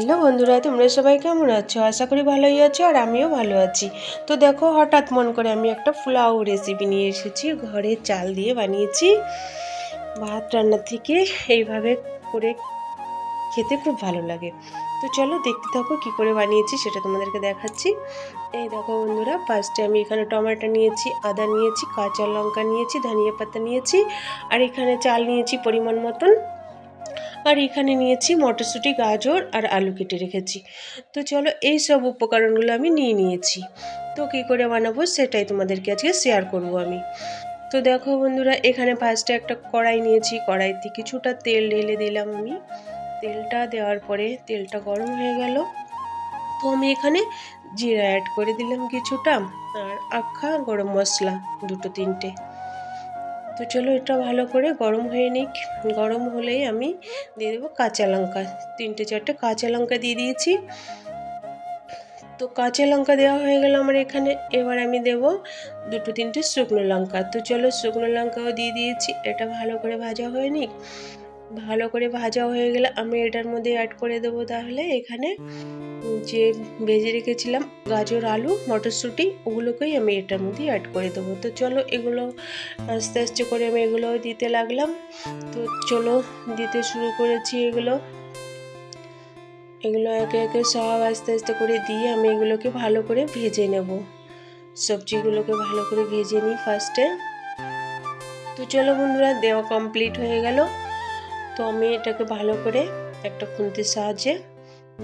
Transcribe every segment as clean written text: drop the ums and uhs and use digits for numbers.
Hello বন্ধুরা, তোমরা সবাই কেমন আছো? আশা করি ভালোই আছো আর আমিও ভালো আছি। তো দেখো, হঠাৎ মন করে আমি একটা পোলাও রেসিপি নিয়ে এসেছি। ঘরের চাল দিয়ে বানিয়েছি। ভাত রান্না থেকে এইভাবে করে খেতে খুব ভালো লাগে। তো চলো দেখতে থাকো কী করে বানিয়েছি সেটা তোমাদেরকে দেখাচ্ছি। এই দেখো বন্ধুরা, ফার্স্টে আমি এখানে টমেটো নিয়েছি, আদা নিয়েছি, কাঁচা লঙ্কা নিয়েছি, ধনিয়া পাতা নিয়েছি, আর এখানে চাল নিয়েছি পরিমাণ মতন, আর এখানে নিয়েছি মটরশুঁটি, গাজর আর আলু কেটে রেখেছি। তো চলো এই সব উপকরণগুলো আমি নিয়ে নিয়েছি। তো কী করে বানাবো সেটাই তোমাদেরকে আজকে শেয়ার করব আমি। তো দেখো বন্ধুরা, এখানে ফার্স্টে একটা কড়াই নিয়েছি, কড়াইতে কিছুটা তেল ঢেলে দিলাম আমি। তেলটা দেওয়ার পরে তেলটা গরম হয়ে গেল, তো আমি এখানে জিরা অ্যাড করে দিলাম কিছুটা, আর আখা গরম মশলা দুটো তিনটে। তো চলো এটা ভালো করে গরম হয়ে নিক। গরম হলেই আমি দিয়ে দেবো কাঁচা লঙ্কা, তিনটে চারটে কাঁচা লঙ্কা দিয়ে দিয়েছি। তো কাঁচা লঙ্কা দেওয়া হয়ে গেল আমার এখানে। এবার আমি দেব দুটো তিনটে শুকনো লঙ্কা। তো চলো শুকনো লঙ্কাও দিয়ে দিয়েছি। এটা ভালো করে ভাজা হয়ে নিক। ভালো করে ভাজা হয়ে গেলে আমি এটার মধ্যে অ্যাড করে দেবো তাহলে এখানে যে ভেজে রেখেছিলাম গাজর, আলু, মটরশুঁটি, ওগুলোকেই আমি এটার মধ্যে অ্যাড করে দেবো। তো চলো এগুলো আস্তে আস্তে করে আমি এগুলো দিতে লাগলাম। তো চলো দিতে শুরু করেছি এগুলো একে একে সব আস্তে আস্তে করে দিয়ে আমি এগুলোকে ভালো করে ভেজে নেব। সবজিগুলোকে ভালো করে ভেজে নিই ফার্স্টে। তো চলো বন্ধুরা, দেওয়া কমপ্লিট হয়ে গেল। তো আমি এটাকে ভালো করে একটা খুন্তির সাহায্যে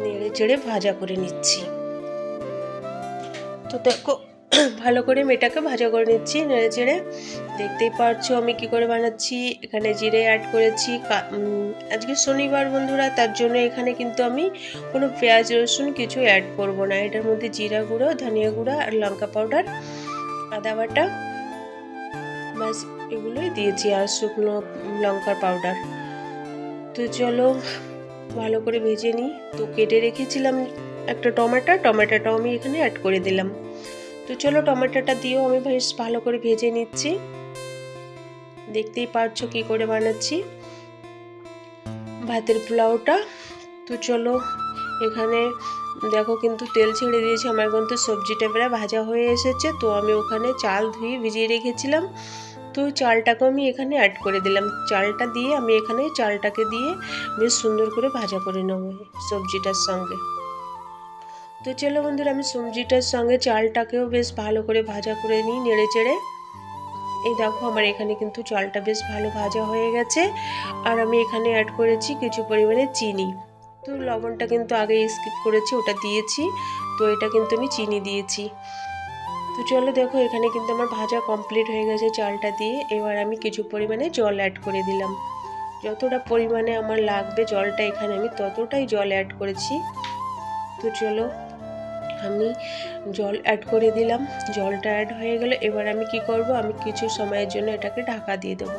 নেড়ে চেড়ে ভাজা করে নিচ্ছি। তো দেখো ভালো করে মেটাকে ভাজা করে নিচ্ছি নেড়ে চেড়ে। দেখতেই পারছো আমি কি করে বানাচ্ছি। এখানে জিরে অ্যাড করেছি। আজকে শনিবার বন্ধুরা, তার জন্য এখানে কিন্তু আমি কোনো পেঁয়াজ রসুন কিছু অ্যাড করব না। এটার মধ্যে জিরা গুঁড়ো, ধনিয়া গুঁড়ো আর লঙ্কা পাউডার, আদা বাটা, বাস এগুলোই দিয়েছি, আর শুকনো লঙ্কার পাউডার। তো চলো ভালো করে ভেজে নিই। তো কেটে রেখেছিলাম একটা টমেটোটাও আমি এখানে অ্যাড করে দিলাম। তো চলো টমেটোটা দিয়েও আমি বেশ ভালো করে ভেজে নিচ্ছি। দেখতেই পারছো কি করে বানাচ্ছি ভাতের পোলাওটা। তো চলো এখানে দেখো কিন্তু তেল ছেড়ে দিয়েছি আমার, কিন্তু সবজিটা প্রায় ভাজা হয়ে এসেছে। তো আমি ওখানে চাল ধুয়ে ভিজিয়ে রেখেছিলাম, তো চালটাকে আমি এখানে অ্যাড করে দিলাম। চালটা দিয়ে আমি এখানে চালটাকে দিয়ে বেশ সুন্দর করে ভাজা করে নেবো সবজিটার সঙ্গে। তো চলো বন্ধুরা, আমি সবজিটার সঙ্গে চালটাকেও বেশ ভালো করে ভাজা করে নিই নেড়ে চেড়ে। এই দেখো আমার এখানে কিন্তু চালটা বেশ ভালো ভাজা হয়ে গেছে। আর আমি এখানে অ্যাড করেছি কিছু পরিমাণে চিনি। তো লবণটা কিন্তু আগে স্কিপ করেছি, ওটা দিয়েছি। তো এটা কিন্তু আমি চিনি দিয়েছি। তো চলো দেখো এখানে কিন্তু আমার ভাজা কমপ্লিট হয়ে গেছে চালটা দিয়ে। এবার আমি কিছু পরিমাণে জল অ্যাড করে দিলাম। যতটা পরিমাণে আমার লাগবে জলটা, এখানে আমি ততটাই জল অ্যাড করেছি। তো চলো আমি জল অ্যাড করে দিলাম। জলটা অ্যাড হয়ে গেলে এবার আমি কি করব, আমি কিছু সময়ের জন্য এটাকে ঢাকা দিয়ে দেবো।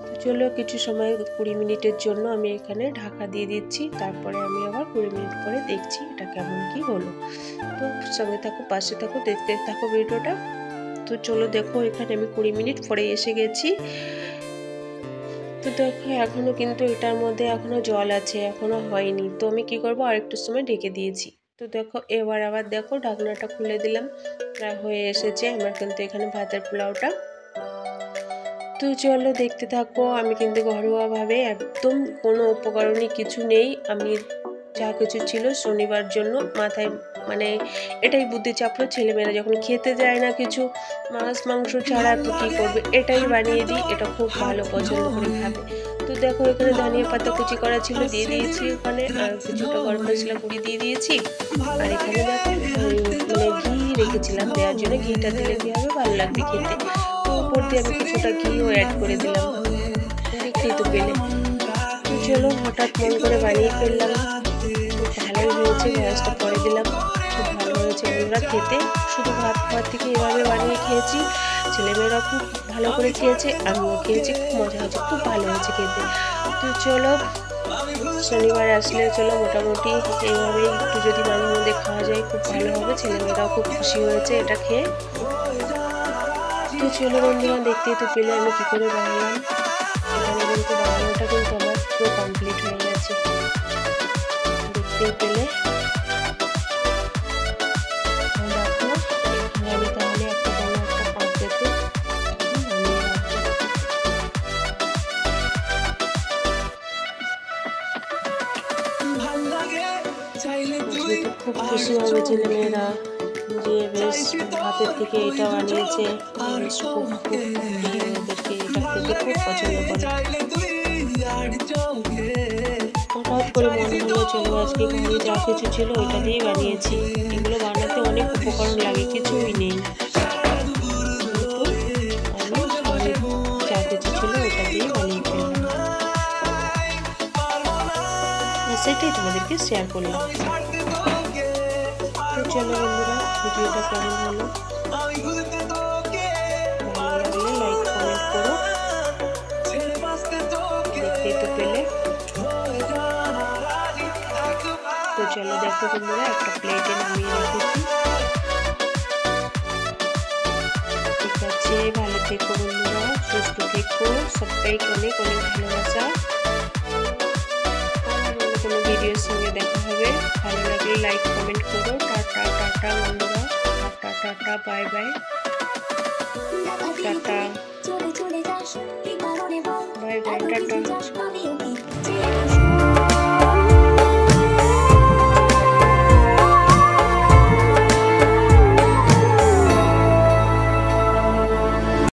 তো চলো কিছু সময় 20 মিনিটের জন্য আমি এখানে ঢাকা দিয়ে দিচ্ছি। তারপরে আমি আবার 20 মিনিট পরে দেখছি এটা কেমন কি হলো। তো সঙ্গে থাকো, পাশে থাকো, দেখতে থাকো ভিডিওটা। তো চলো দেখো এখানে আমি 20 মিনিট পরে এসে গেছি। তো দেখো এখনো কিন্তু এটার মধ্যে এখনো জল আছে, এখনো হয়নি। তো আমি কি করব, আরেকটু সময় ঢেকে দিয়েছি। তো দেখো এবার আবার দেখো ঢাকনাটা খুলে দিলাম, প্রায় হয়ে এসেছে আমার কিন্তু এখানে ভাতের পোলাওটা। তো চলো দেখতে থাকো। আমি কিন্তু ঘরোয়াভাবে একদম কোনো উপকরণই কিছু নেই, আমি যা কিছু ছিল শনিবার জন্য মাথায় মানে এটাই বুদ্ধি চাপলো, ছেলেমেয়েরা যখন খেতে যায় না কিছু মাছ মাংস ছাড়া, তো কী করবে, এটাই বানিয়ে দিই, এটা খুব ভালো পছন্দ করে খাবে। তো দেখো এখানে ধনিয়া পাতা কুচি করা ছিল, দিয়ে দিয়েছি ওখানে, আর কিছুটা গরম মশলা গুঁড়ি দিয়ে দিয়েছি। আর এখানে দেখো মানে ঘি রেখেছিলাম দেওয়ার জন্য, ঘিটা দিলে কী হবে, ভালো লাগবে খেতে। তো উপর দিয়ে আমি কিছুটা ঘিও অ্যাড করে দিলাম, দেখতেই তো পেলে। তো চলো হঠাৎ মন করে বানিয়ে ফেললাম, খুব ভালোই হয়েছে। গ্যাসটা পরে দিলাম, খুব ভালো হয়েছে বন্ধুরা খেতে। শুধু ভাত খাওয়ার থেকে এভাবে বানিয়ে খেয়েছি, ছেলেমেয়েরা খুব ভালো করে খেয়েছে, আমিও খেয়েছি, খুব মজা হয়েছে, খুব ভালো হয়েছে খেতে। তো চলো শনিবার আসলে চলো মোটামুটি এইভাবেই একটু যদি মাঝে মধ্যে খাওয়া যায় খুব ভালো হবে, ছেলেমেয়েরাও খুব খুশি হয়েছে এটা খেয়ে। তো চলো বন্ধুরা, দেখতেই তো পেলে আমি কী করে বানালাম। এখানে কিন্তু বানানোটা কিন্তু আমার পুরো কমপ্লিট হয়ে গেছে, দেখতেই দেখতেই পেলে। দেখো এখানে আমি তাহলে একটা বড় একটা পাত্রেতে নামিয়ে রাখবো। যেহেতু খুব খুশি হবে ছেলেমেয়েরা যে বেশ হাতের থেকে এটা বানিয়েছে, বেশ খুব ওদেরকে এটা খেতে খুব পছন্দ করে। হঠাৎ করে মনে হলো চলো আজকে ঘরে যা কিছু ছিল ওইটা দিয়েই বানিয়েছি। এগুলো বানাতে অনেক উপকরণ লাগে, কিছুই নেই, আমি ঘরে যা কিছু ছিল ওইটা দিয়েই বানিয়ে ফেললাম। সেটাই তোমাদেরকে শেয়ার করলাম। তো চলো বন্ধুরা, ভিডিওটা কেমন হলো, ভালো লাগলে লাইক কমেন্ট করো। দেখতেই তো পেলে। তো চলো দেখো বন্ধুরা, একটা প্লেটে নামিয়ে রেখেছি। ঠিক আছে, ভালো থেকো বন্ধুরা, সুস্থ থেকো, সবাইকে অনেক অনেক ভালোবাসা। কোনো ভিডিওর সঙ্গে দেখা হবে, ভালো লাগলে লাইক কমেন্ট করো। টাটা টাটা বন্ধুরা, tata tata, bye bye, tata bye bye, tata.